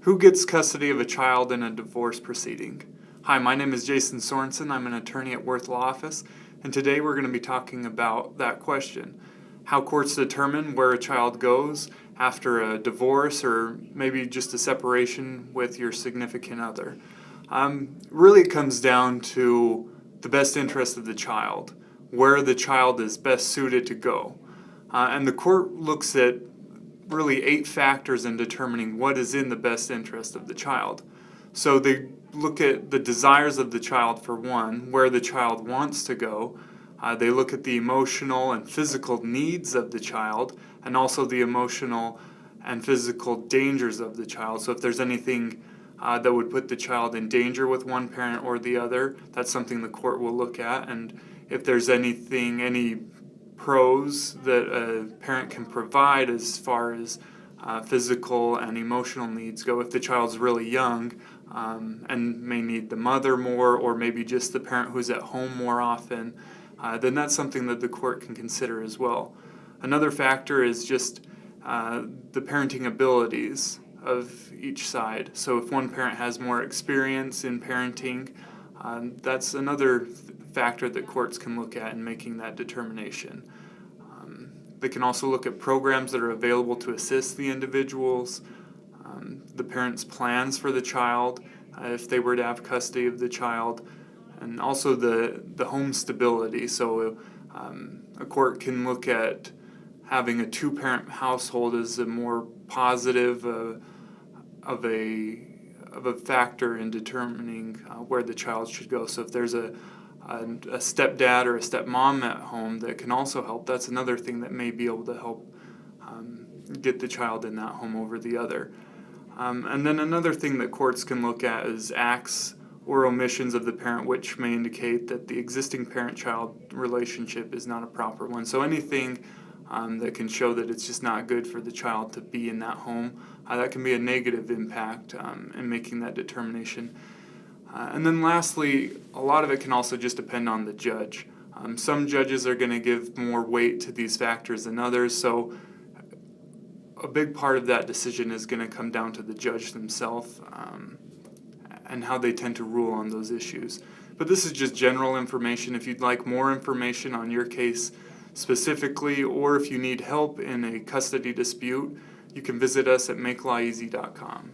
Who gets custody of a child in a divorce proceeding? Hi, my name is Jason Sorensen. I'm an attorney at Worth Law Office, and today we're going to be talking about that question. How courts determine where a child goes after a divorce or maybe just a separation with your significant other. Really it comes down to the best interest of the child, where the child is best suited to go. And the court looks at really 8 factors in determining what is in the best interest of the child. So they look at the desires of the child for one, where the child wants to go. They look at the emotional and physical needs of the child, and also the emotional and physical dangers of the child. So if there's anything that would put the child in danger with one parent or the other, that's something the court will look at. And if there's any pros that a parent can provide as far as physical and emotional needs go, if the child's really young and may need the mother more, or maybe just the parent who's at home more often, then that's something that the court can consider as well. Another factor is just the parenting abilities of each side. So if one parent has more experience in parenting, that's another factor that courts can look at in making that determination. They can also look at programs that are available to assist the individuals, the parents' plans for the child, if they were to have custody of the child, and also the home stability. So a court can look at having a 2-parent household as a more positive of a factor in determining where the child should go. So if there's a stepdad or a stepmom at home that can also help, that's another thing that may be able to help get the child in that home over the other. And then another thing that courts can look at is acts or omissions of the parent, which may indicate that the existing parent-child relationship is not a proper one. So anything that can show that it's just not good for the child to be in that home, that can be a negative impact in making that determination. And then lastly, a lot of it can also just depend on the judge. Some judges are going to give more weight to these factors than others, so a big part of that decision is going to come down to the judge themselves and how they tend to rule on those issues. But this is just general information. If you'd like more information on your case specifically, or if you need help in a custody dispute, you can visit us at makelawEasy.com.